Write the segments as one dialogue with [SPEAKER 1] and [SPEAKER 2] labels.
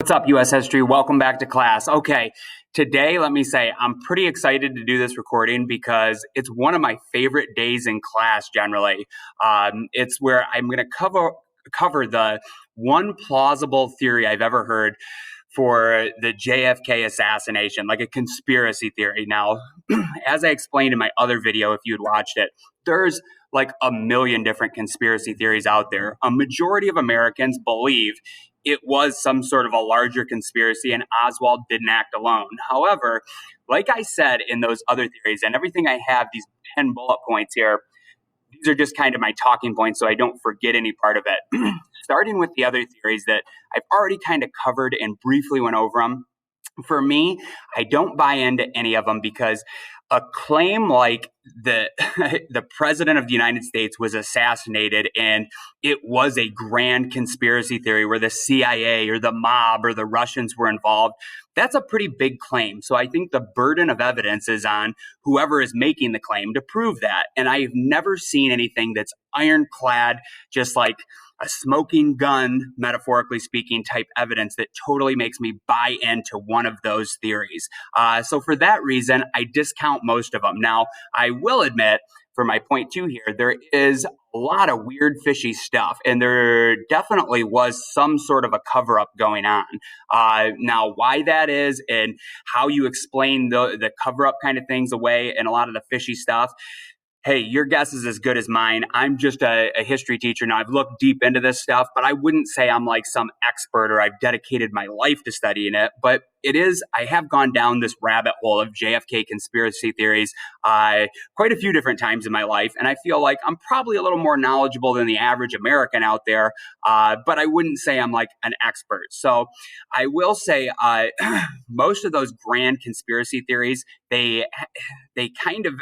[SPEAKER 1] What's up, U.S. History? Welcome back to class. Okay, today, let me say, I'm pretty excited to do this recording because it's one of my favorite days in class generally. It's where I'm going to cover the one plausible theory I've ever heard for the JFK assassination, like a conspiracy theory. Now, as I explained in my other video, if you had watched it, there's like a million different conspiracy theories out there. A majority of Americans believe it was some sort of a larger conspiracy and Oswald didn't act alone. However, like I said in those other theories, and everything I have, these 10 bullet points here, these are just kind of my talking points so I don't forget any part of it. Starting with the other theories that I've already kind of covered and briefly went over them. For me, I don't buy into any of them because a claim like the the president of the United States was assassinated and it was a grand conspiracy theory where the CIA or the mob or the Russians were involved, that's a pretty big claim. So I think the burden of evidence is on whoever is making the claim to prove that. And I've never seen anything that's ironclad, just like a smoking gun, metaphorically speaking, type evidence that totally makes me buy into one of those theories. So for that reason, I discount most of them. Now, I will admit, for my point two here, there is a lot of weird, fishy stuff, and there definitely was some sort of a cover-up going on. Now, why that is and how you explain the cover-up kind of things away and a lot of the fishy stuff, hey, your guess is as good as mine. I'm just a history teacher now. I've looked deep into this stuff, but I wouldn't say I'm like some expert or I've dedicated my life to studying it. But I have gone down this rabbit hole of JFK conspiracy theories quite a few different times in my life. And I feel like I'm probably a little more knowledgeable than the average American out there. But I wouldn't say I'm like an expert. So I will say most of those grand conspiracy theories, they kind of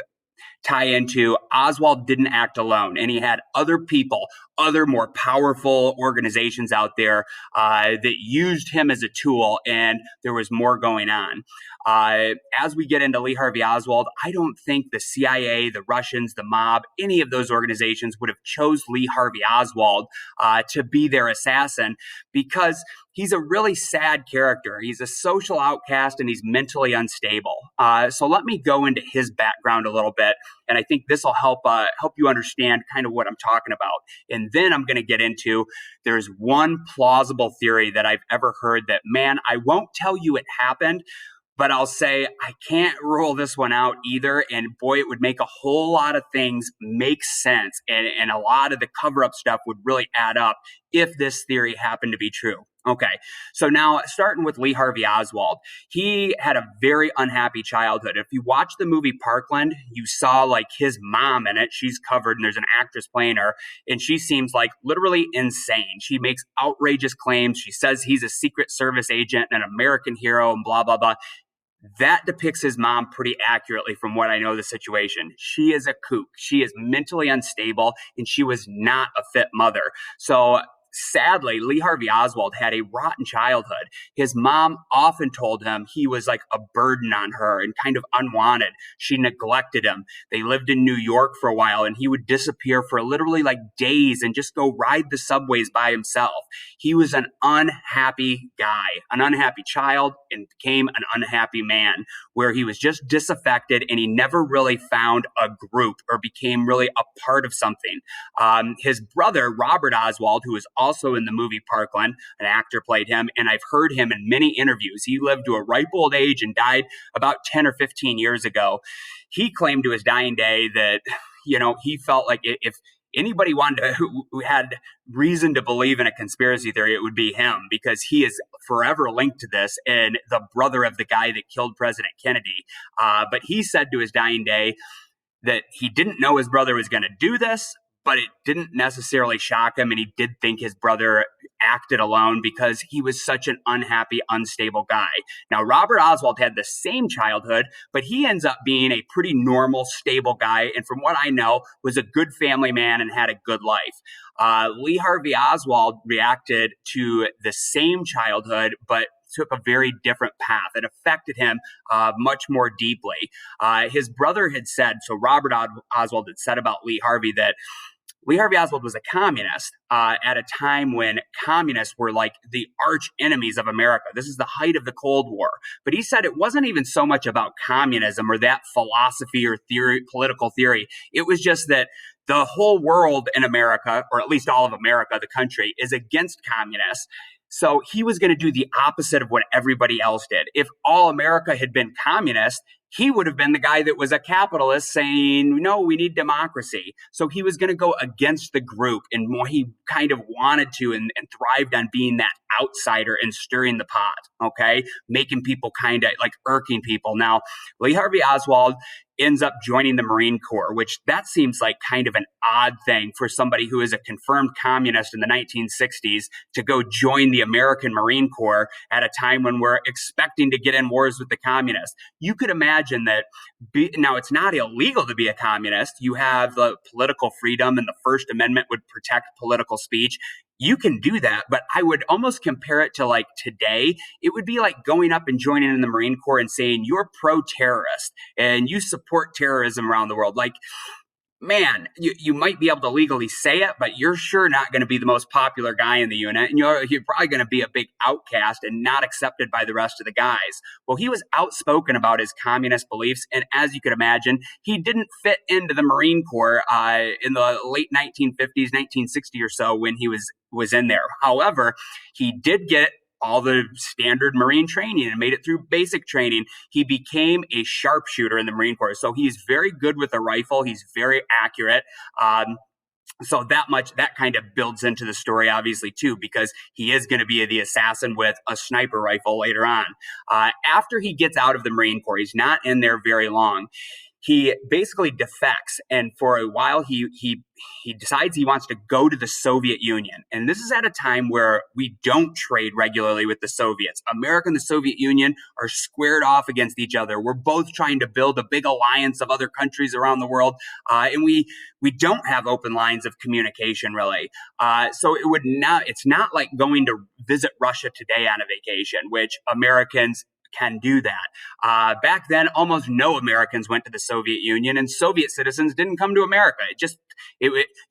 [SPEAKER 1] tie into Oswald didn't act alone, and he had other people, other more powerful organizations out there that used him as a tool, and there was more going on. As we get into Lee Harvey Oswald, I don't think the CIA, the Russians, the mob, any of those organizations would have chose Lee Harvey Oswald to be their assassin because he's a really sad character. He's a social outcast and he's mentally unstable. So let me go into his background a little bit, and I think this will help you understand kind of what I'm talking about. And then I'm going to get into there's one plausible theory that I've ever heard that, man, I won't tell you it happened, but I'll say I can't rule this one out either. And boy, it would make a whole lot of things make sense. And a lot of the cover-up stuff would really add up if this theory happened to be true. Okay, so now starting with Lee Harvey Oswald, he had a very unhappy childhood. If you watch the movie Parkland, you saw like his mom in it. She's covered and there's an actress playing her, and she seems like literally insane. She makes outrageous claims. She says he's a Secret Service agent, an American hero, and blah, blah, blah. That depicts his mom pretty accurately from what I know of the situation. She is a kook. She is mentally unstable, and she was not a fit mother. So sadly, Lee Harvey Oswald had a rotten childhood. His mom often told him he was like a burden on her and kind of unwanted. She neglected him. They lived in New York for a while, and he would disappear for literally like days and just go ride the subways by himself. He was an unhappy guy, an unhappy child, and became an unhappy man, where he was just disaffected and he never really found a group or became really a part of something. His brother, Robert Oswald, who was also in the movie Parkland, an actor played him, and I've heard him in many interviews. He lived to a ripe old age and died about 10 or 15 years ago. He claimed to his dying day that, he felt like if anybody who had reason to believe in a conspiracy theory, it would be him, because he is forever linked to this and the brother of the guy that killed President Kennedy. But he said to his dying day that he didn't know his brother was going to do this, but it didn't necessarily shock him. And he did think his brother acted alone because he was such an unhappy, unstable guy. Now, Robert Oswald had the same childhood, but he ends up being a pretty normal, stable guy. And from what I know, was a good family man and had a good life. Lee Harvey Oswald reacted to the same childhood, but took a very different path. It affected him much more deeply. His brother had said, so Robert Oswald had said about Lee Harvey that Lee Harvey Oswald was a communist at a time when communists were like the arch enemies of America. This is the height of the Cold War. But he said it wasn't even so much about communism or that philosophy or theory, political theory. It was just that the whole world in America, or at least all of America, the country, is against communists. So he was going to do the opposite of what everybody else did. If all America had been communist, he would have been the guy that was a capitalist saying, no, we need democracy. So he was going to go against the group, and more he kind of wanted to and thrived on being that outsider and stirring the pot, okay? Making people kind of like irking people. Now, Lee Harvey Oswald ends up joining the Marine Corps, which that seems like kind of an odd thing for somebody who is a confirmed communist in the 1960s to go join the American Marine Corps at a time when we're expecting to get in wars with the communists. You could imagine that now it's not illegal to be a communist. You have the political freedom, and the First Amendment would protect political speech. You can do that, but I would almost compare it to like today. It would be like going up and joining in the Marine Corps and saying you're pro-terrorist and you support terrorism around the world. Like, man, you might be able to legally say it, but you're sure not going to be the most popular guy in the unit. And you're probably going to be a big outcast and not accepted by the rest of the guys. Well, he was outspoken about his communist beliefs. And as you could imagine, he didn't fit into the Marine Corps in the late 1950s, 1960 or so when he was in there. However, he did get all the standard Marine training and made it through basic training. He became a sharpshooter in the Marine Corps. So he's very good with a rifle. He's very accurate. So that kind of builds into the story, obviously, too, because he is going to be the assassin with a sniper rifle later on. After he gets out of the Marine Corps, he's not in there very long. He basically defects, and for a while he decides he wants to go to the Soviet Union. And this is at a time where we don't trade regularly with the Soviets. America and the Soviet Union are squared off against each other. We're both trying to build a big alliance of other countries around the world, and we don't have open lines of communication really. So it's not like going to visit Russia today on a vacation, which Americans can do that. Back then, almost no Americans went to the Soviet Union, and Soviet citizens didn't come to America.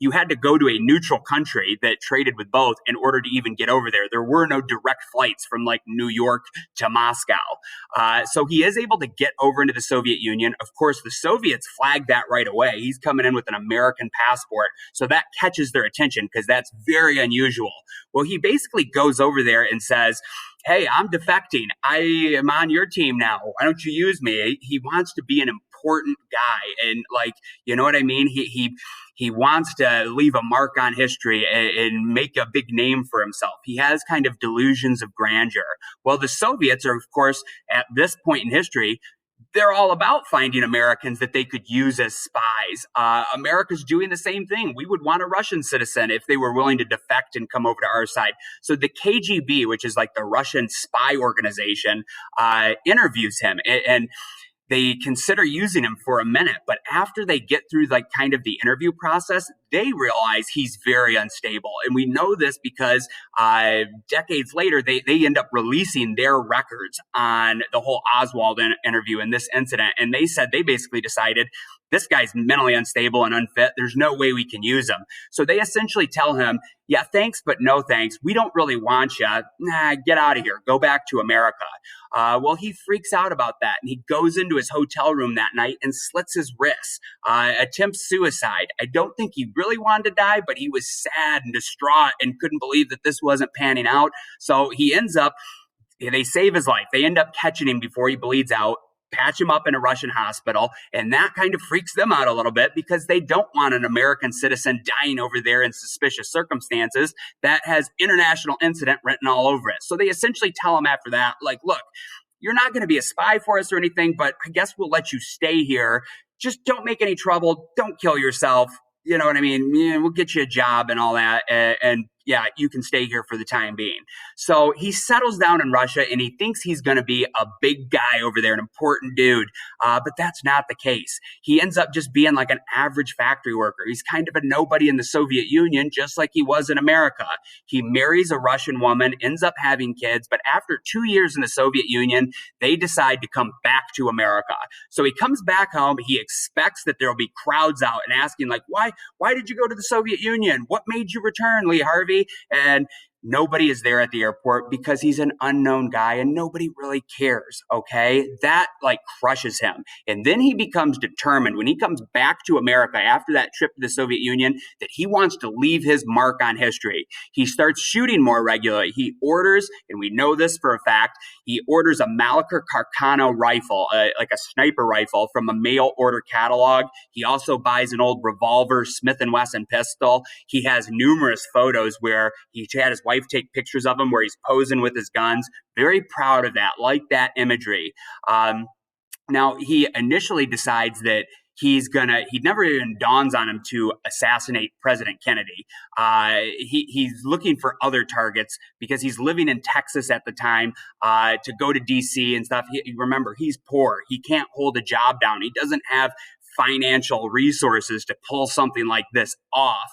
[SPEAKER 1] You had to go to a neutral country that traded with both in order to even get over there. There were no direct flights from like New York to Moscow. So he is able to get over into the Soviet Union. Of course, the Soviets flagged that right away. He's coming in with an American passport. So that catches their attention because that's very unusual. Well, he basically goes over there and says, hey, I'm defecting. I am on your team now. Why don't you use me? He wants to be an important guy. And like, you know what I mean? He wants to leave a mark on history and make a big name for himself. He has kind of delusions of grandeur. Well, the Soviets are, of course, at this point in history, they're all about finding Americans that they could use as spies. America's doing the same thing. We would want a Russian citizen if they were willing to defect and come over to our side. So the KGB, which is like the Russian spy organization, interviews him and they consider using him for a minute, but after they get through like kind of the interview process, they realize he's very unstable. And we know this because decades later, they end up releasing their records on the whole Oswald interview and this incident. And they said they basically decided this guy's mentally unstable and unfit. There's no way we can use him. So they essentially tell him, yeah, thanks, but no thanks. We don't really want you. Nah, get out of here. Go back to America. Well, he freaks out about that. And he goes into his hotel room that night and slits his wrists, attempts suicide. I don't think he really wanted to die, but he was sad and distraught and couldn't believe that this wasn't panning out. So he ends up, they save his life. They end up catching him before he bleeds out, patch him up in a Russian hospital. And that kind of freaks them out a little bit because they don't want an American citizen dying over there in suspicious circumstances that has international incident written all over it. So they essentially tell him after that, like, look, you're not going to be a spy for us or anything, but I guess we'll let you stay here. Just don't make any trouble. Don't kill yourself. You know what I mean? Yeah, we'll get you a job and all that. And yeah, you can stay here for the time being. So he settles down in Russia and he thinks he's going to be a big guy over there, an important dude. But that's not the case. He ends up just being like an average factory worker. He's kind of a nobody in the Soviet Union, just like he was in America. He marries a Russian woman, ends up having kids, but after 2 years in the Soviet Union, they decide to come back to America. So he comes back home. He expects that there will be crowds out and asking, like, why did you go to the Soviet Union? What made you return, Lee Harvey? And nobody is there at the airport because he's an unknown guy and nobody really cares. Okay. That like crushes him. And then he becomes determined when he comes back to America after that trip to the Soviet Union that he wants to leave his mark on history. He starts shooting more regularly. He orders, and we know this for a fact, he orders a Maliker Carcano rifle, like a sniper rifle from a mail order catalog. He also buys an old revolver, Smith & Wesson pistol. He has numerous photos where he had his wife take pictures of him where he's posing with his guns. Very proud of that, like that imagery. Now, he initially decides that he never even dawns on him to assassinate President Kennedy. He's looking for other targets because he's living in Texas at the time to go to DC and stuff. Remember, he's poor. He can't hold a job down. He doesn't have financial resources to pull something like this off.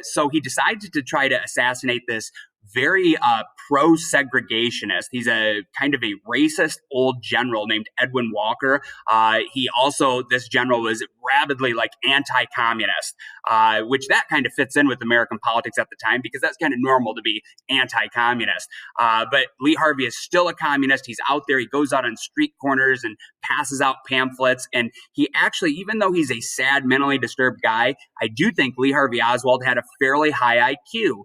[SPEAKER 1] So he decides to try to assassinate this very pro-segregationist. He's a kind of a racist old general named Edwin Walker. This general was rabidly like anti-communist, which that kind of fits in with American politics at the time because that's kind of normal to be anti-communist. But Lee Harvey is still a communist. He's out there. He goes out on street corners and passes out pamphlets. And he actually, even though he's a sad, mentally disturbed guy, I do think Lee Harvey Oswald had a fairly high IQ.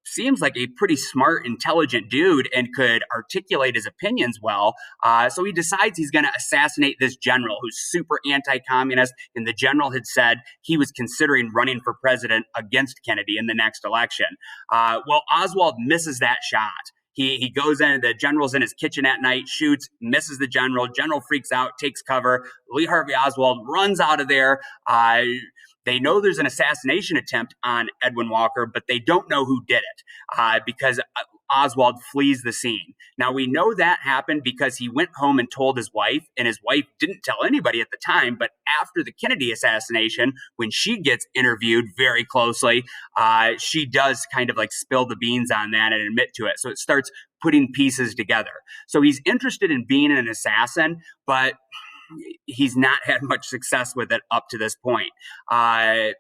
[SPEAKER 1] Seems like a pretty smart, intelligent dude and could articulate his opinions well. So he decides he's going to assassinate this general who's super anti-communist. And the general had said he was considering running for president against Kennedy in the next election. Well, Oswald misses that shot. He goes in, the general's in his kitchen at night, shoots, misses the general. General freaks out, takes cover. Lee Harvey Oswald runs out of there. They know there's an assassination attempt on Edwin Walker, but they don't know who did it because Oswald flees the scene. Now, we know that happened because he went home and told his wife, and his wife didn't tell anybody at the time, but after the Kennedy assassination, when she gets interviewed very closely, she does kind of like spill the beans on that and admit to it. So it starts putting pieces together. So he's interested in being an assassin, but he's not had much success with it up to this point.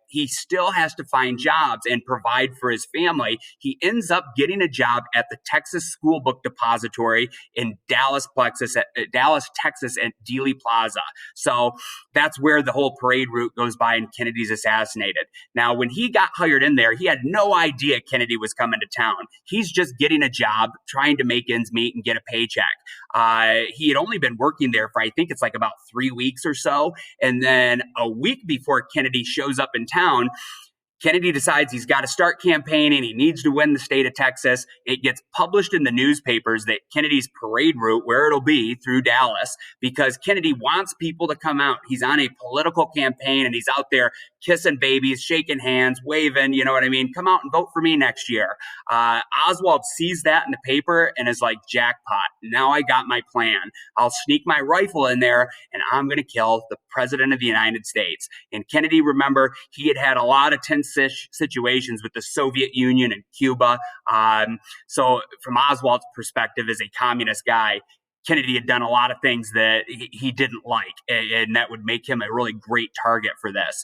[SPEAKER 1] He still has to find jobs and provide for his family. He ends up getting a job at the Texas School Book Depository in Dallas, Texas at Dealey Plaza. So that's where the whole parade route goes by and Kennedy's assassinated. Now, when he got hired in there, he had no idea Kennedy was coming to town. He's just getting a job, trying to make ends meet and get a paycheck. He had only been working there for, I think it's like about 3 weeks or so. And then a week before Kennedy shows up in town, Kennedy decides he's got to start campaigning. He needs to win the state of Texas. It gets published in the newspapers that Kennedy's parade route, where it'll be through Dallas, because Kennedy wants people to come out. He's on a political campaign and he's out there kissing babies, shaking hands, waving, you know what I mean? Come out and vote for me next year. Oswald sees that in the paper and is like, jackpot. Now I got my plan. I'll sneak my rifle in there and I'm going to kill the president of the United States. And Kennedy, remember, he had a lot of tense situations with the Soviet Union and Cuba. So from Oswald's perspective as a communist guy, Kennedy had done a lot of things that he didn't like, and that would make him a really great target for this.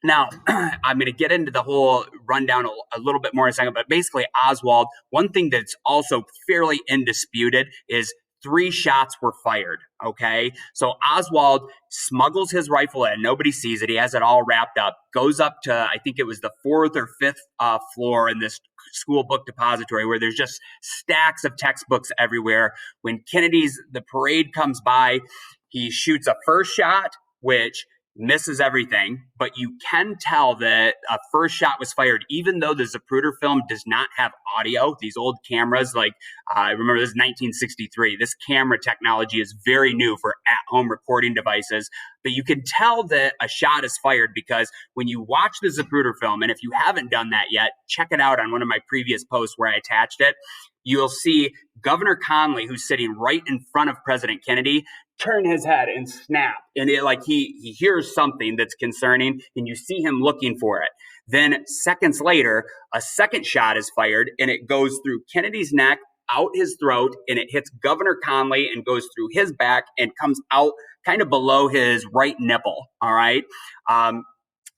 [SPEAKER 1] Now, I'm going to get into the whole rundown a little bit more in a second, but basically Oswald, one thing that's also fairly indisputed is 3 shots were fired, okay? So Oswald smuggles his rifle in. Nobody sees it. He has it all wrapped up, goes up to, I think it was the 4th or 5th floor in this school book depository where there's just stacks of textbooks everywhere. When the parade comes by, he shoots a first shot, which misses everything, but you can tell that a first shot was fired, even though the Zapruder film does not have audio. These old cameras, like I remember this is 1963. This camera technology is very new for at-home recording devices, but you can tell that a shot is fired because when you watch the Zapruder film, and if you haven't done that yet, check it out on one of my previous posts where I attached it. You'll see Governor Conley, who's sitting right in front of President Kennedy, turn his head and snap. And it like he hears something that's concerning, and you see him looking for it. Then seconds later, a second shot is fired, and it goes through Kennedy's neck, out his throat, and it hits Governor Conley and goes through his back and comes out kind of below his right nipple. All right.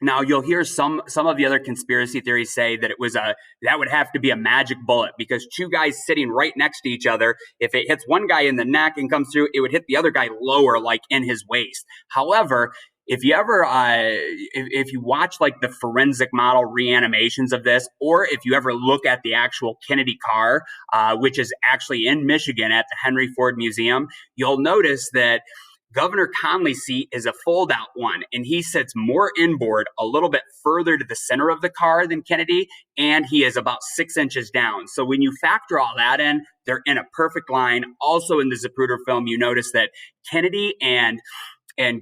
[SPEAKER 1] Now you'll hear some of the other conspiracy theories say that that would have to be a magic bullet because two guys sitting right next to each other, if it hits one guy in the neck and comes through, it would hit the other guy lower, like in his waist. However, if you ever if you watch like the forensic model reanimations of this, or if you ever look at the actual Kennedy car, which is actually in Michigan at the Henry Ford Museum, you'll notice that Governor Conley's seat is a fold-out one, and he sits more inboard, a little bit further to the center of the car than Kennedy, and he is about 6 inches down. So when you factor all that in, they're in a perfect line. Also in the Zapruder film, you notice that Kennedy and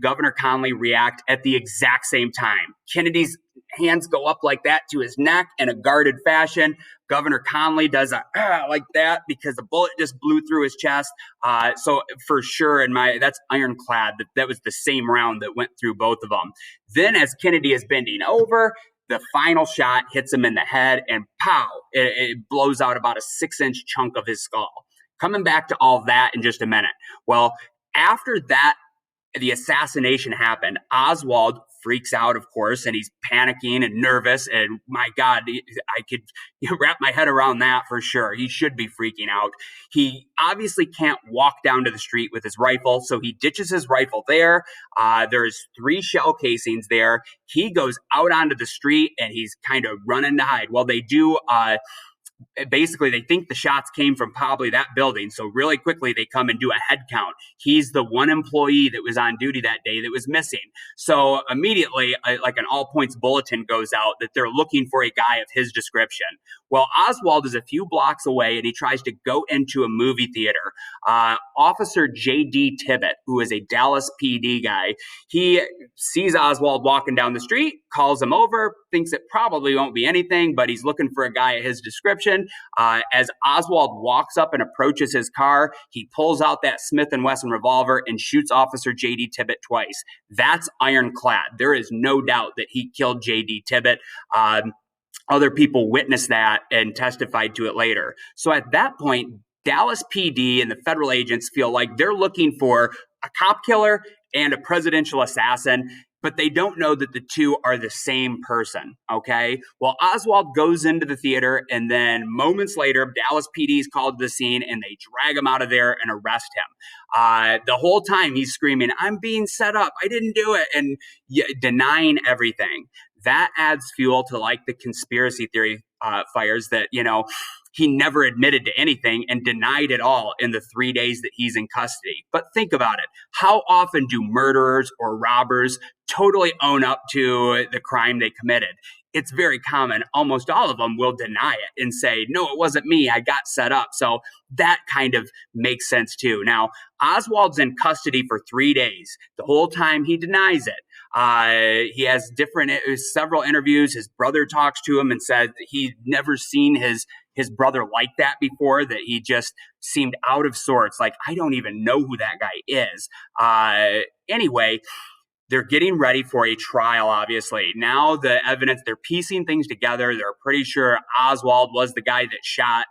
[SPEAKER 1] Governor Conley react at the exact same time. Kennedy's hands go up like that to his neck in a guarded fashion. Governor Conley does a like that because the bullet just blew through his chest. So for sure, that's ironclad that was the same round that went through both of them. Then as Kennedy is bending over, the final shot hits him in the head and pow, it blows out about a 6-inch chunk of his skull. Coming back to all that in just a minute. Well, after that, the assassination happened. Oswald freaks out, of course, and he's panicking and nervous. And my God, I could wrap my head around that for sure. He should be freaking out. He obviously can't walk down to the street with his rifle, so he ditches his rifle there. There's 3 shell casings there. He goes out onto the street and he's kind of running to hide. Well, they do basically they think the shots came from probably that building. So really quickly they come and do a head count. He's the one employee that was on duty that day that was missing. So immediately like an all points bulletin goes out that they're looking for a guy of his description. Well, Oswald is a few blocks away and he tries to go into a movie theater. Officer J.D. Tibbet, who is a Dallas PD guy, he sees Oswald walking down the street, calls him over, thinks it probably won't be anything, but he's looking for a guy of his description. As Oswald walks up and approaches his car, he pulls out that Smith & Wesson revolver and shoots Officer J.D. Tibbet twice. That's ironclad. There is no doubt that he killed J.D. Tibbet. Other people witnessed that and testified to it later. So at that point, Dallas PD and the federal agents feel like they're looking for a cop killer and a presidential assassin, but they don't know that the two are the same person, okay? Well, Oswald goes into the theater, and then moments later, Dallas PD is called to the scene, and they drag him out of there and arrest him. The whole time, he's screaming, "I'm being set up. I didn't do it," and denying everything. That adds fuel to, like, the conspiracy theory fires that, he never admitted to anything and denied it all in the 3 days that he's in custody. But think about it. How often do murderers or robbers totally own up to the crime they committed? It's very common. Almost all of them will deny it and say, "No, it wasn't me. I got set up." So that kind of makes sense too. Now, Oswald's in custody for 3 days. The whole time he denies it. He has several interviews. His brother talks to him and said that he'd never seen his brother like that before, that he just seemed out of sorts. Like, I don't even know who that guy is. Anyway, they're getting ready for a trial, obviously. Now the evidence, they're piecing things together. They're pretty sure Oswald was the guy that shot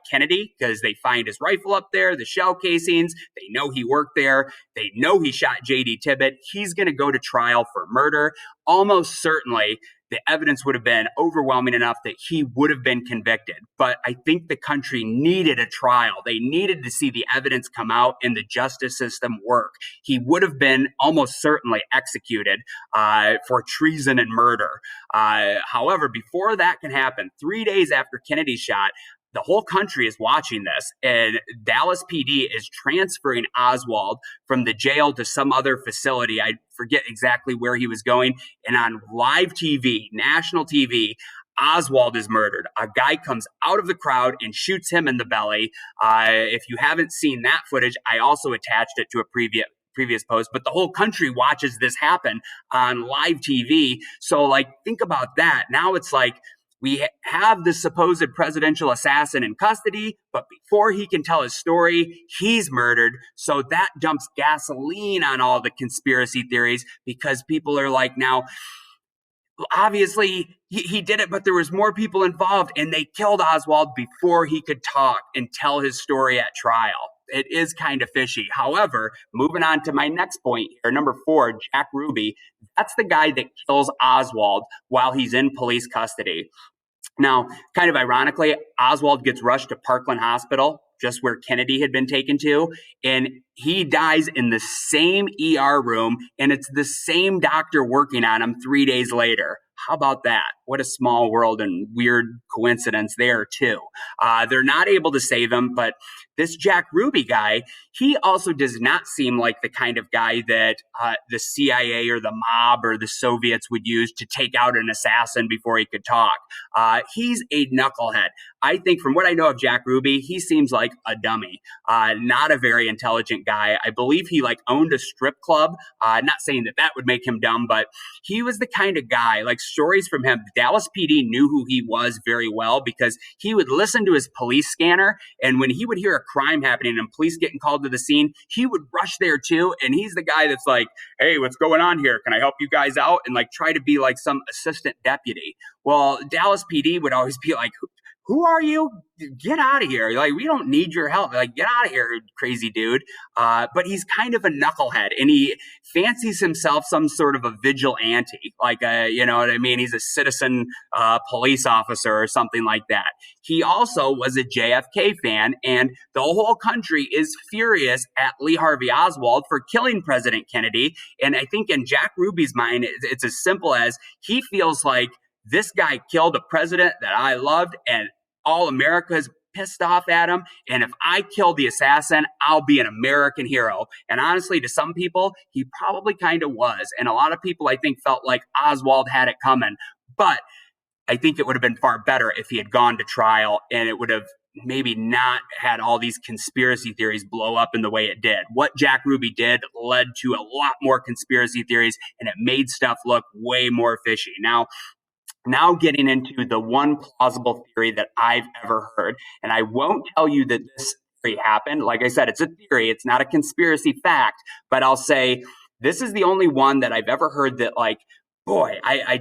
[SPEAKER 1] Kennedy because they find his rifle up there, the shell casings. They know he worked there. They know he shot J.D. Tibbet. He's going to go to trial for murder. Almost certainly, the evidence would have been overwhelming enough that he would have been convicted. But I think the country needed a trial. They needed to see the evidence come out and the justice system work. He would have been almost certainly executed for treason and murder. However, before that can happen, 3 days after Kennedy's shot, the whole country is watching this, and Dallas PD is transferring Oswald from the jail to some other facility. I forget exactly where he was going. And on live TV, national TV, Oswald is murdered. A guy comes out of the crowd and shoots him in the belly. If you haven't seen that footage, I also attached it to a previous post, but the whole country watches this happen on live TV. So like, think about that. Now it's like, we have the supposed presidential assassin in custody, but before he can tell his story, he's murdered. So that dumps gasoline on all the conspiracy theories, because people are like, now, obviously he did it, but there was more people involved, and they killed Oswald before he could talk and tell his story at trial. It is kind of fishy. However, moving on to my next point here, number 4, Jack Ruby. That's the guy that kills Oswald while he's in police custody. Now, kind of ironically, Oswald gets rushed to Parkland Hospital, just where Kennedy had been taken to, and he dies in the same ER room, and it's the same doctor working on him 3 days later. How about that? What a small world and weird coincidence there, too. They're not able to save him, but this Jack Ruby guy, he also does not seem like the kind of guy that the CIA or the mob or the Soviets would use to take out an assassin before he could talk. He's a knucklehead. I think from what I know of Jack Ruby, he seems like a dummy, not a very intelligent guy. I believe he like owned a strip club. Not saying that that would make him dumb, but he was the kind of guy, like stories from him, Dallas PD knew who he was very well, because he would listen to his police scanner, and when he would hear a crime happening and police getting called to the scene, he would rush there too. And he's the guy that's like, hey, what's going on here? Can I help you guys out? And like try to be like some assistant deputy. Well, Dallas PD would always be like, who are you? Get out of here. Like, we don't need your help. Like, get out of here, crazy dude. But he's kind of a knucklehead, and he fancies himself some sort of a vigilante. Like, you know what I mean? He's a citizen police officer or something like that. He also was a JFK fan, and the whole country is furious at Lee Harvey Oswald for killing President Kennedy. And I think in Jack Ruby's mind, it's as simple as he feels like this guy killed a president that I loved, and all America is pissed off at him. And if I kill the assassin, I'll be an American hero. And honestly, to some people, he probably kind of was. And a lot of people, I think, felt like Oswald had it coming. But I think it would have been far better if he had gone to trial, and it would have maybe not had all these conspiracy theories blow up in the way it did. What Jack Ruby did led to a lot more conspiracy theories, and it made stuff look way more fishy. Now getting into the one plausible theory that I've ever heard, and I won't tell you that this theory happened. Like I said, it's a theory. It's not a conspiracy fact, but I'll say this is the only one that I've ever heard that, like, boy, I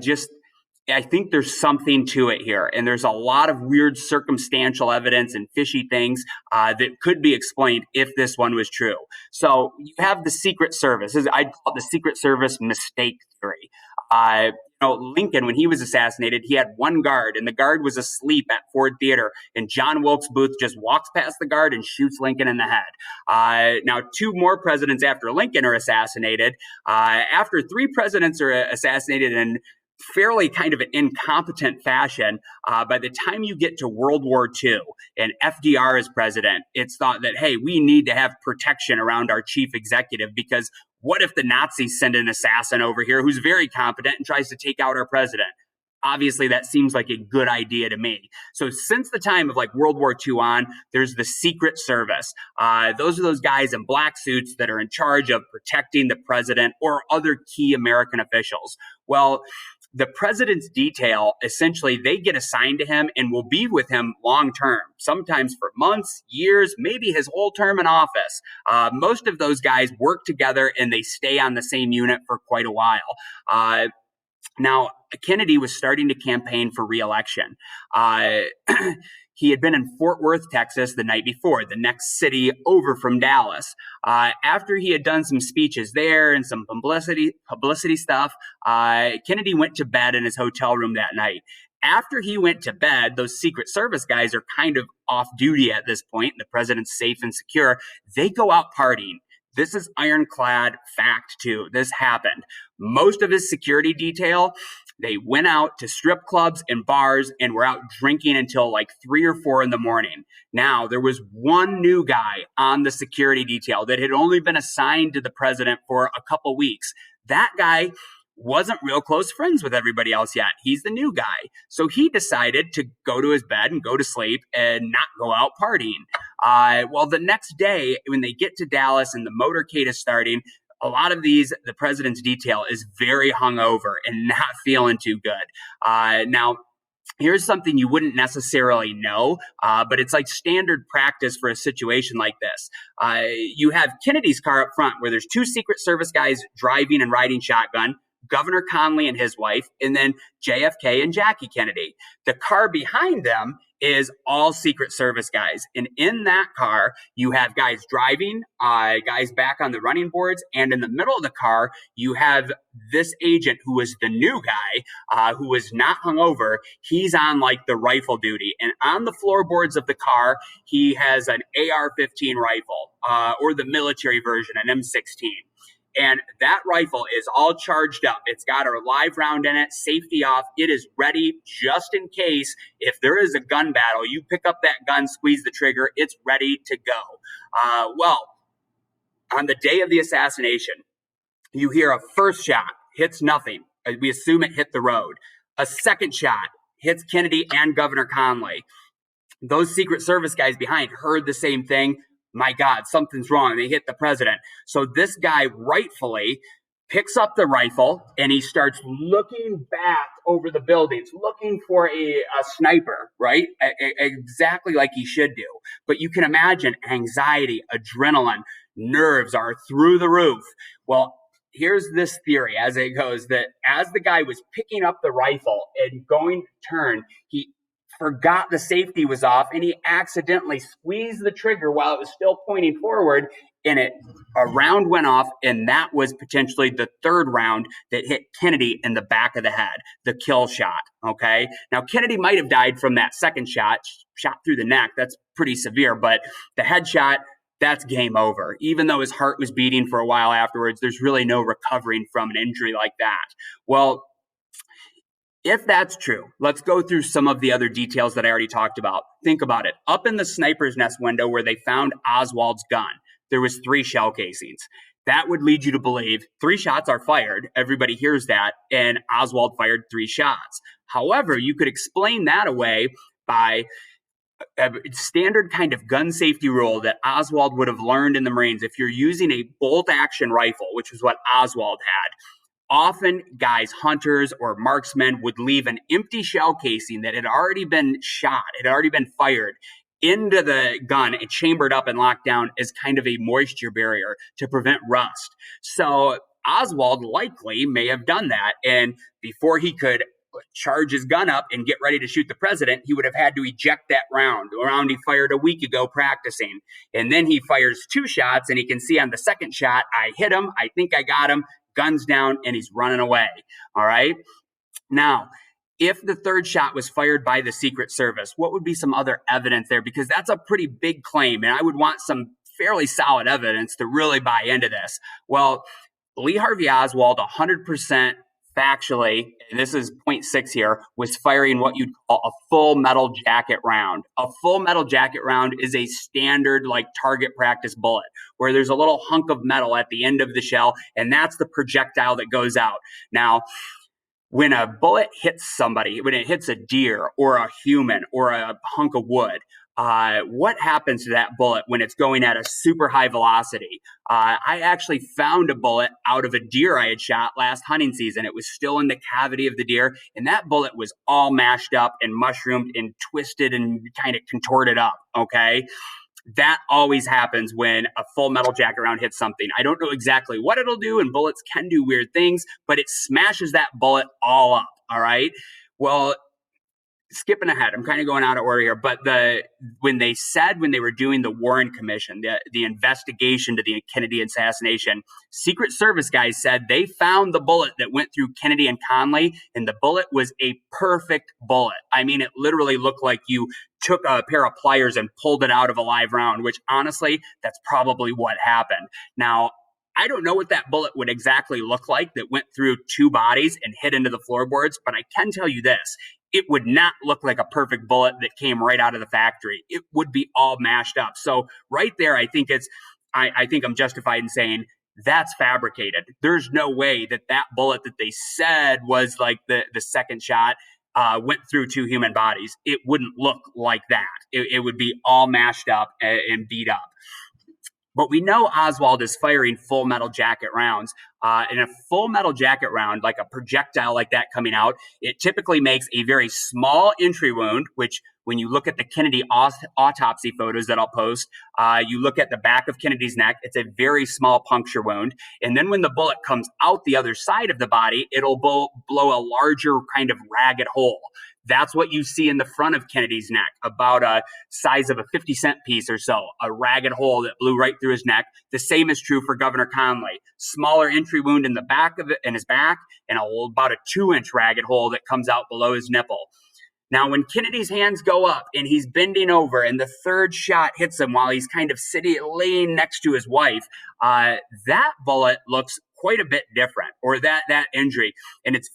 [SPEAKER 1] think there's something to it here. And there's a lot of weird circumstantial evidence and fishy things that could be explained if this one was true. So you have the Secret Service. I'd call it the Secret Service mistake theory. Lincoln, when he was assassinated, he had one guard, and the guard was asleep at Ford Theater, and John Wilkes Booth just walks past the guard and shoots Lincoln in the head. Now, 2 more presidents after Lincoln are assassinated. After 3 presidents are assassinated in fairly kind of an incompetent fashion, by the time you get to World War II and FDR is president, it's thought that, hey, we need to have protection around our chief executive, because what if the Nazis send an assassin over here who's very competent and tries to take out our president? Obviously, that seems like a good idea to me. So since the time of like World War II on, there's the Secret Service. Those are those guys in black suits that are in charge of protecting the president or other key American officials. Well, the president's detail, essentially, they get assigned to him and will be with him long term, sometimes for months, years, maybe his whole term in office. Most of those guys work together and they stay on the same unit for quite a while. Now, Kennedy was starting to campaign for re-election. He had been in Fort Worth, Texas the night before, the next city over from Dallas. After he had done some speeches there and some publicity stuff, Kennedy went to bed in his hotel room that night. After he went to bed, those Secret Service guys are kind of off duty at this point. The president's safe and secure. They go out partying. This is ironclad fact, too. This happened. Most of his security detail, They went out to strip clubs and bars and were out drinking until like 3 or 4 in the morning. Now, there was one new guy on the security detail that had only been assigned to the president for a couple weeks. That guy wasn't real close friends with everybody else yet. He's the new guy. So he decided to go to his bed and go to sleep and not go out partying. Well, the next day, when they get to Dallas and the motorcade is starting, a lot of the president's detail is very hungover and not feeling too good. Now, here's something you wouldn't necessarily know, but it's like standard practice for a situation like this. You have Kennedy's car up front where there's 2 Secret Service guys driving and riding shotgun, Governor Conley and his wife, and then JFK and Jackie Kennedy. The car behind them is all Secret Service guys. And in that car, you have guys driving, guys back on the running boards. And in the middle of the car, you have this agent who was the new guy, who was not hungover. He's on like the rifle duty. And on the floorboards of the car, he has an AR-15 rifle, or the military version, an M16. And that rifle is all charged up. It's got a live round in it, safety off. It is ready just in case if there is a gun battle, you pick up that gun, squeeze the trigger, it's ready to go. Well, on the day of the assassination, you hear a first shot, hits nothing. We assume it hit the road. A second shot hits Kennedy and Governor Conley. Those Secret Service guys behind heard the same thing. My God, something's wrong. They hit the president. So this guy rightfully picks up the rifle and he starts looking back over the buildings, looking for a sniper, right? Exactly like he should do. But you can imagine anxiety, adrenaline, nerves are through the roof. Well, here's this theory as it goes that as the guy was picking up the rifle and going to turn, he forgot the safety was off and he accidentally squeezed the trigger while it was still pointing forward, and a round went off, and that was potentially the third round that hit Kennedy in the back of the head, the kill shot. Okay. Now Kennedy might have died from that second shot through the neck. That's pretty severe, but the headshot, that's game over. Even though his heart was beating for a while afterwards, there's really no recovering from an injury like that. Well, if that's true, let's go through some of the other details that I already talked about. Think about it. Up in the sniper's nest window where they found Oswald's gun, there was 3 shell casings. That would lead you to believe 3 shots are fired. Everybody hears that, and Oswald fired 3 shots. However, you could explain that away by a standard kind of gun safety rule that Oswald would have learned in the Marines. If you're using a bolt action rifle, which is what Oswald had, often guys, hunters or marksmen would leave an empty shell casing that had already been shot, had already been fired into the gun and chambered up and locked down as kind of a moisture barrier to prevent rust. So Oswald likely may have done that. And before he could charge his gun up and get ready to shoot the president, he would have had to eject that round, the round he fired a week ago practicing. And then he fires 2 shots and he can see on the second shot, I hit him, I think I got him. Guns down, and he's running away. All right. Now, if the third shot was fired by the Secret Service, what would be some other evidence there? Because that's a pretty big claim, and I would want some fairly solid evidence to really buy into this. Well, Lee Harvey Oswald, 100% factually, and this is 0.6 here, was firing what you'd call a full metal jacket round. A full metal jacket round is a standard like target practice bullet where there's a little hunk of metal at the end of the shell, and that's the projectile that goes out. Now, when a bullet hits somebody, when it hits a deer or a human or a hunk of wood, what happens to that bullet when it's going at a super high velocity? I actually found a bullet out of a deer I had shot last hunting season. It was still in the cavity of the deer, and that bullet was all mashed up and mushroomed and twisted and kind of contorted up, okay? That always happens when a full metal jacket round hits something. I don't know exactly what it'll do, and bullets can do weird things, but it smashes that bullet all up, all right? Well, skipping ahead, I'm kind of going out of order here, but when they were doing the Warren Commission, the investigation to the Kennedy assassination, Secret Service guys said they found the bullet that went through Kennedy and Conley, and the bullet was a perfect bullet. I mean, it literally looked like you took a pair of pliers and pulled it out of a live round, which honestly, that's probably what happened. Now, I don't know what that bullet would exactly look like that went through two bodies and hit into the floorboards, but I can tell you this. It would not look like a perfect bullet that came right out of the factory. It would be all mashed up. So right there, I think I'm justified in saying that's fabricated. There's no way that that bullet that they said was like the second shot went through two human bodies. It wouldn't look like that. It would be all mashed up and beat up. But we know Oswald is firing full metal jacket rounds. In a full metal jacket round, like a projectile like that coming out, it typically makes a very small entry wound, which when you look at the Kennedy autopsy photos that I'll post, you look at the back of Kennedy's neck, it's a very small puncture wound. And then when the bullet comes out the other side of the body, it'll blow a larger kind of ragged hole. That's what you see in the front of Kennedy's neck, about a size of a 50-cent piece or so, a ragged hole that blew right through his neck. The same is true for Governor Conley. Smaller entry wound in the back of it, in his back, and about a 2-inch ragged hole that comes out below his nipple. Now, when Kennedy's hands go up and he's bending over and the third shot hits him while he's kind of laying next to his wife, that bullet looks quite a bit different, or that injury. And it's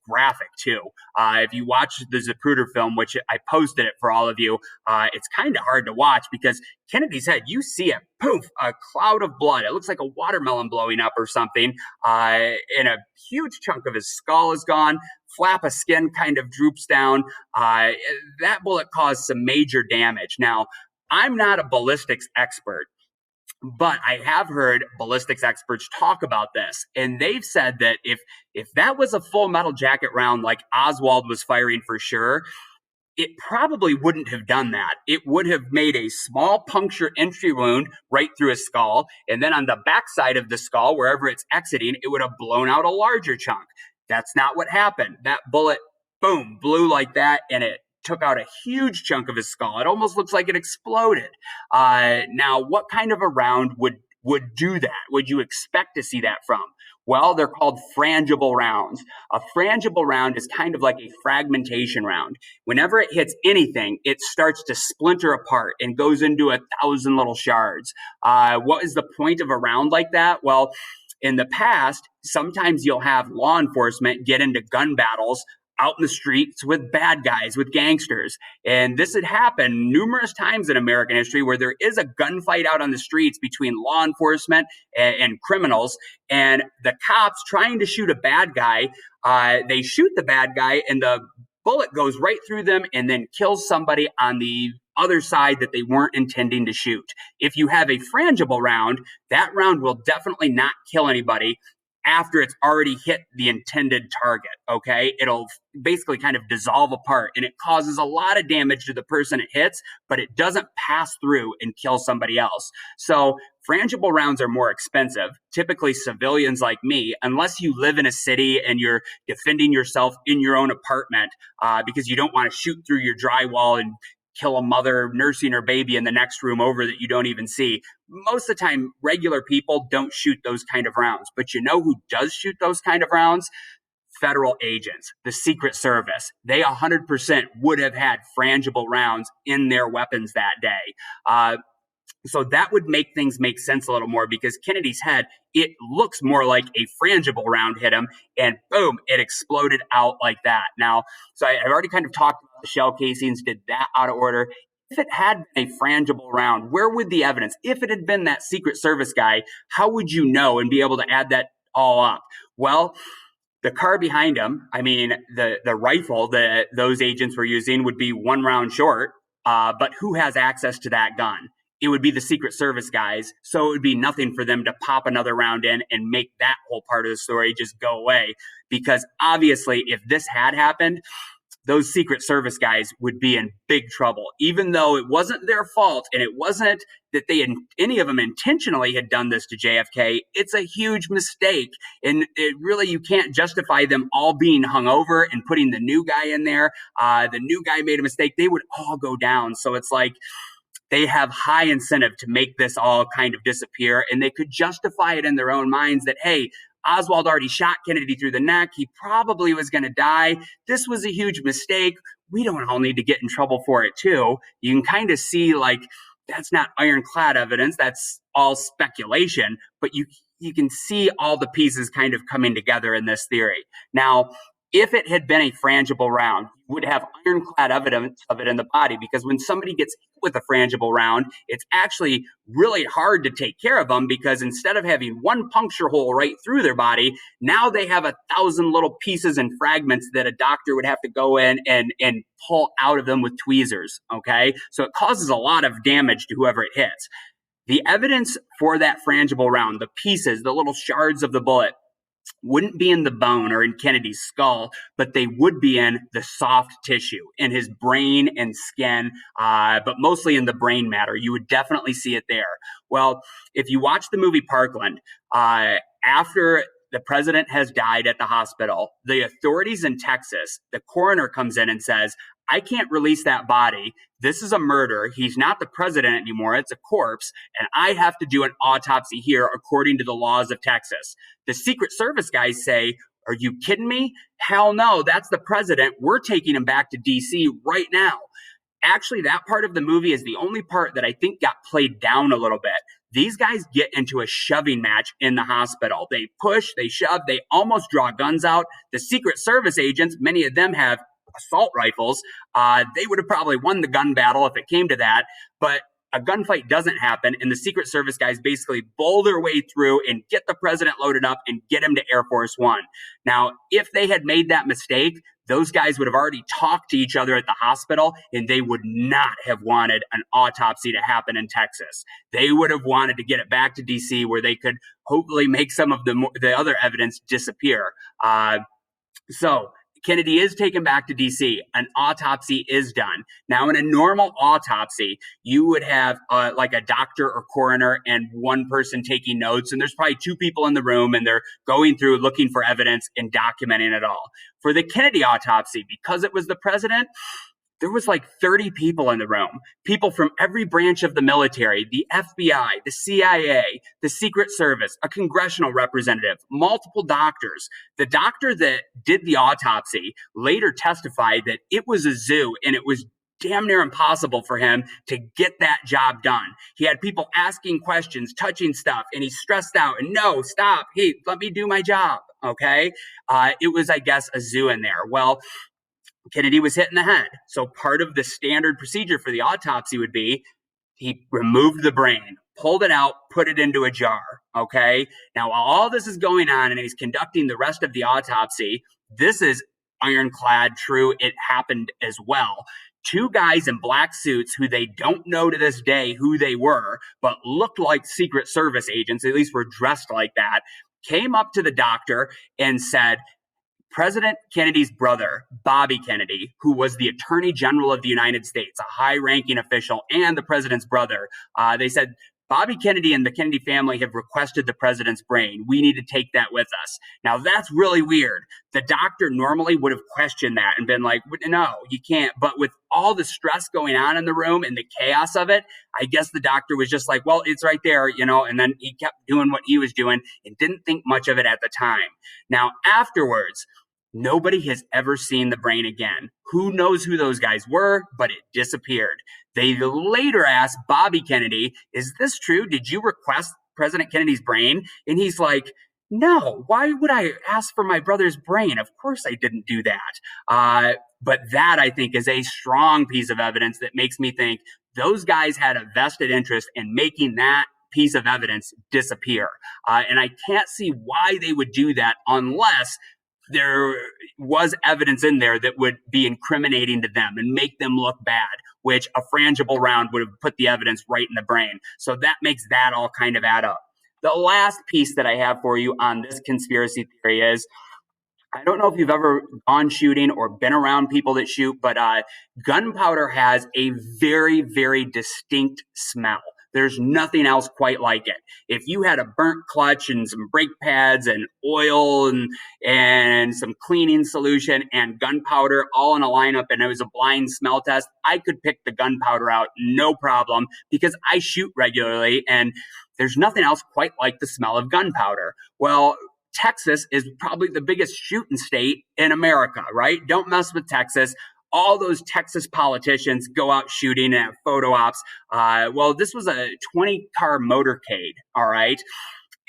[SPEAKER 1] graphic too. If you watch the Zapruder film, which I posted it for all of you, it's kind of hard to watch because Kennedy's head, you see it, poof, a cloud of blood. It looks like a watermelon blowing up or something. And a huge chunk of his skull is gone. Flap of skin kind of droops down. That bullet caused some major damage. Now, I'm not a ballistics expert, but I have heard ballistics experts talk about this, and they've said that if that was a full metal jacket round like Oswald was firing for sure, it probably wouldn't have done that. It would have made a small puncture entry wound right through his skull, and then on the backside of the skull, wherever it's exiting, it would have blown out a larger chunk. That's not what happened. That bullet, boom, blew like that, and it took out a huge chunk of his skull. It almost looks like it exploded. Now, what kind of a round would do that? Would you expect to see that from? Well, they're called frangible rounds. A frangible round is kind of like a fragmentation round. Whenever it hits anything, it starts to splinter apart and goes into 1,000 little shards. What is the point of a round like that? Well, in the past, sometimes you'll have law enforcement get into gun battles out in the streets with bad guys, with gangsters. And this had happened numerous times in American history where there is a gunfight out on the streets between law enforcement and criminals. And the cops trying to shoot a bad guy, they shoot the bad guy and the bullet goes right through them and then kills somebody on the other side that they weren't intending to shoot. If you have a frangible round, that round will definitely not kill anybody after it's already hit the intended target, okay? It'll basically kind of dissolve apart, and it causes a lot of damage to the person it hits, but it doesn't pass through and kill somebody else. So frangible rounds are more expensive. Typically, civilians like me, unless you live in a city and you're defending yourself in your own apartment because you don't want to shoot through your drywall and kill a mother nursing her baby in the next room over that you don't even see. Most of the time, regular people don't shoot those kind of rounds. But you know who does shoot those kind of rounds? Federal agents, the Secret Service. They 100% would have had frangible rounds in their weapons that day. So that would make things make sense a little more because Kennedy's head, it looks more like a frangible round hit him and boom, it exploded out like that. Now, so I've already kind of talked about the shell casings, did that out of order. If it had been a frangible round, where would the evidence, if it had been that Secret Service guy, how would you know and be able to add that all up? Well, the car behind him, I mean, the rifle that those agents were using would be one round short, but who has access to that gun? It would be the Secret Service guys. So it would be nothing for them to pop another round in and make that whole part of the story just go away. Because obviously, if this had happened, those Secret Service guys would be in big trouble, even though it wasn't their fault and it wasn't that any of them intentionally had done this to JFK. It's a huge mistake. And it really, you can't justify them all being hungover and putting the new guy in there. The new guy made a mistake. They would all go down. So it's like, they have high incentive to make this all kind of disappear, and they could justify it in their own minds that, hey, Oswald already shot Kennedy through the neck. He probably was going to die. This was a huge mistake. We don't all need to get in trouble for it too. You can kind of see like that's not ironclad evidence. That's all speculation, but you can see all the pieces kind of coming together in this theory. Now, if it had been a frangible round, you would have ironclad evidence of it in the body, because when somebody gets hit with a frangible round, it's actually really hard to take care of them, because instead of having one puncture hole right through their body, now they have 1,000 little pieces and fragments that a doctor would have to go in and pull out of them with tweezers. Okay. So it causes a lot of damage to whoever it hits. The evidence for that frangible round, the pieces, the little shards of the bullet, wouldn't be in the bone or in Kennedy's skull, but they would be in the soft tissue, in his brain and skin, but mostly in the brain matter. You would definitely see it there. Well, if you watch the movie Parkland, after the president has died at the hospital, the authorities in Texas, the coroner comes in and says, I can't release that body. This is a murder. He's not the president anymore. It's a corpse. And I have to do an autopsy here according to the laws of Texas. The Secret Service guys say, are you kidding me? Hell no, that's the president. We're taking him back to DC right now. Actually, that part of the movie is the only part that I think got played down a little bit. These guys get into a shoving match in the hospital. They push, they shove, they almost draw guns out. The Secret Service agents, many of them have assault rifles. They would have probably won the gun battle if it came to that, but a gunfight doesn't happen, and the Secret Service guys basically bowl their way through and get the president loaded up and get him to Air Force One. Now, if they had made that mistake, those guys would have already talked to each other at the hospital, and they would not have wanted an autopsy to happen in Texas. They would have wanted to get it back to DC, where they could hopefully make some of the other evidence disappear. So Kennedy is taken back to DC. An autopsy is done. Now, in a normal autopsy, you would have like a doctor or coroner and one person taking notes, and there's probably two people in the room, and they're going through looking for evidence and documenting it all. For the Kennedy autopsy, because it was the president, there was like 30 people in the room, people from every branch of the military, the FBI, the CIA, the Secret Service, a congressional representative, multiple doctors. The doctor that did the autopsy later testified that it was a zoo, and it was damn near impossible for him to get that job done. He had people asking questions, touching stuff, and he's stressed out. And no, stop. Hey, let me do my job. Okay. It was, I guess, a zoo in there. Well, Kennedy was hit in the head. So part of the standard procedure for the autopsy would be he removed the brain, pulled it out, put it into a jar. Okay. Now, while all this is going on and he's conducting the rest of the autopsy, this is ironclad true. It happened as well. Two guys in black suits who they don't know to this day who they were, but looked like Secret Service agents, at least were dressed like that, came up to the doctor and said, President Kennedy's brother, Bobby Kennedy, who was the Attorney General of the United States, a high-ranking official, and the president's brother, they said, Bobby Kennedy and the Kennedy family have requested the president's brain. We need to take that with us. Now, that's really weird. The doctor normally would have questioned that and been like, no, you can't. But with all the stress going on in the room and the chaos of it, I guess the doctor was just like, well, it's right there, and then he kept doing what he was doing and didn't think much of it at the time. Now, afterwards, nobody has ever seen the brain again. Who knows who those guys were, but it disappeared. They later asked Bobby Kennedy, is this true? Did you request President Kennedy's brain? And he's like, no, why would I ask for my brother's brain? Of course I didn't do that. But that, I think, is a strong piece of evidence that makes me think those guys had a vested interest in making that piece of evidence disappear. And I can't see why they would do that unless there was evidence in there that would be incriminating to them and make them look bad, which a frangible round would have put the evidence right in the brain. So that makes that all kind of add up. The last piece that I have for you on this conspiracy theory is, I don't know if you've ever gone shooting or been around people that shoot, but gunpowder has a very, very distinct smell. There's nothing else quite like it. If you had a burnt clutch and some brake pads and oil and some cleaning solution and gunpowder all in a lineup and it was a blind smell test, I could pick the gunpowder out, no problem, because I shoot regularly and there's nothing else quite like the smell of gunpowder. Well, Texas is probably the biggest shooting state in America, right? Don't mess with Texas. all those Texas politicians go out shooting and have photo ops. Well, this was a 20-car motorcade, all right?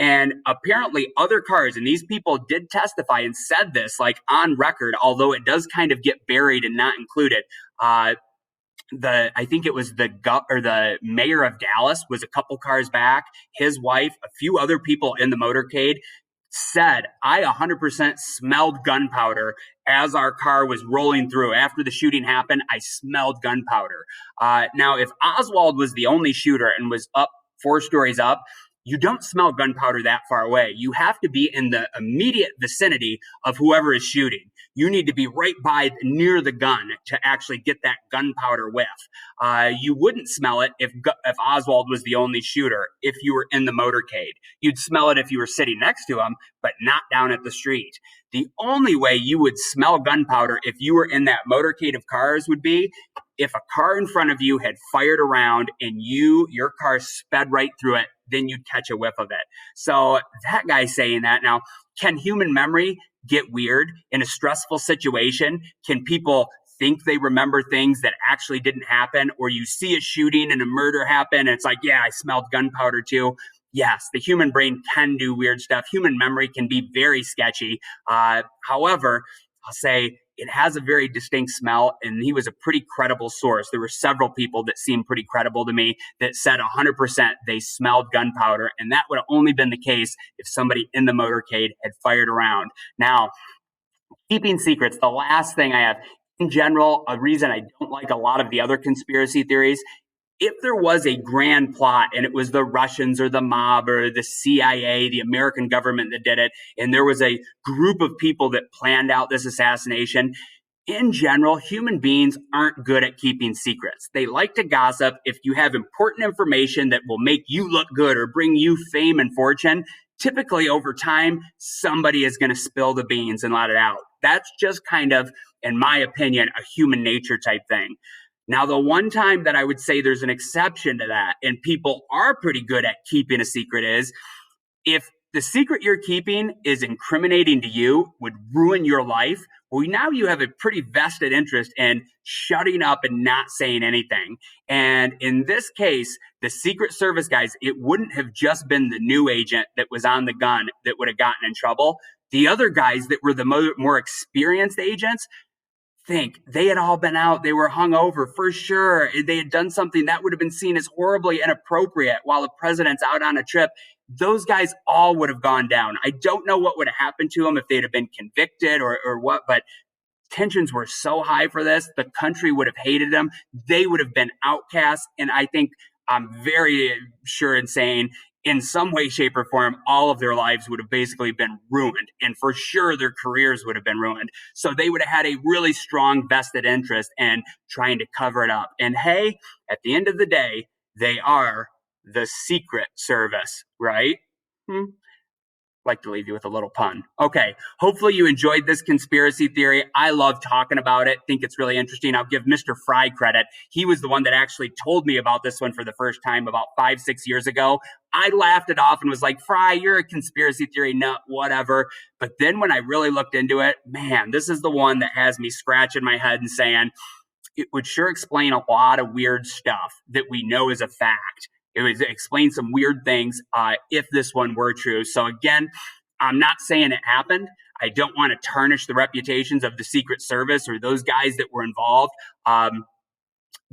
[SPEAKER 1] And apparently other cars, and these people did testify and said this like on record, although it does kind of get buried and not included. I think it was the mayor of Dallas was a couple cars back. His wife, a few other people in the motorcade said, I 100% smelled gunpowder as our car was rolling through. After the shooting happened, I smelled gunpowder. Now, if Oswald was the only shooter and was up 4 stories up, you don't smell gunpowder that far away. You have to be in the immediate vicinity of whoever is shooting. You need to be right by near the gun to actually get that gunpowder whiff. You wouldn't smell it if Oswald was the only shooter, if you were in the motorcade. You'd smell it if you were sitting next to him, but not down at the street. The only way you would smell gunpowder if you were in that motorcade of cars would be if a car in front of you had fired around and your car sped right through it, then you'd catch a whiff of it. So that guy's saying that. Now, can human memory get weird in a stressful situation? Can people think they remember things that actually didn't happen? Or you see a shooting and a murder happen and it's like, yeah, I smelled gunpowder too. Yes, the human brain can do weird stuff. Human memory can be very sketchy. However, I'll say it has a very distinct smell, and he was a pretty credible source. There were several people that seemed pretty credible to me that said 100% they smelled gunpowder, and that would have only been the case if somebody in the motorcade had fired around. Now, keeping secrets, the last thing I have. In general, a reason I don't like a lot of the other conspiracy theories, if there was a grand plot and it was the Russians or the mob or the CIA, the American government that did it, and there was a group of people that planned out this assassination, in general, human beings aren't good at keeping secrets. They like to gossip. If you have important information that will make you look good or bring you fame and fortune, typically over time, somebody is going to spill the beans and let it out. That's just kind of, in my opinion, a human nature type thing. Now, the one time that I would say there's an exception to that, and people are pretty good at keeping a secret, is if the secret you're keeping is incriminating to you, would ruin your life, well, now you have a pretty vested interest in shutting up and not saying anything. And in this case, the Secret Service guys, it wouldn't have just been the new agent that was on the gun that would have gotten in trouble. The other guys that were the more experienced agents, think they had all been out. They were hungover for sure. They had done something that would have been seen as horribly inappropriate while the president's out on a trip. Those guys all would have gone down. I don't know what would have happened to them if they'd have been convicted or what, but tensions were so high for this. The country would have hated them. They would have been outcasts. And I think I'm very sure in saying in some way, shape, or form, all of their lives would have basically been ruined. And for sure, their careers would have been ruined. So they would have had a really strong vested interest in trying to cover it up. And hey, at the end of the day, they are the Secret Service, right? Like to leave you with a little pun. Okay, hopefully you enjoyed this conspiracy theory. I love talking about it. Think it's really interesting. I'll give Mr. Fry credit. He was the one that actually told me about this one for the first time about 5-6 years ago. I laughed it off and was like, Fry, you're a conspiracy theory nut, whatever. But then when I really looked into it, man, this is the one that has me scratching my head and saying, it would sure explain a lot of weird stuff that we know is a fact. It would explain some weird things if this one were true. So again, I'm not saying it happened. I don't want to tarnish the reputations of the Secret Service or those guys that were involved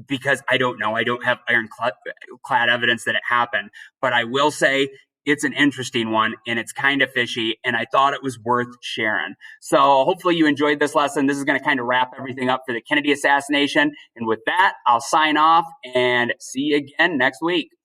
[SPEAKER 1] because I don't know. I don't have ironclad evidence that it happened. But I will say it's an interesting one and it's kind of fishy. And I thought it was worth sharing. So hopefully you enjoyed this lesson. This is going to kind of wrap everything up for the Kennedy assassination. And with that, I'll sign off and see you again next week.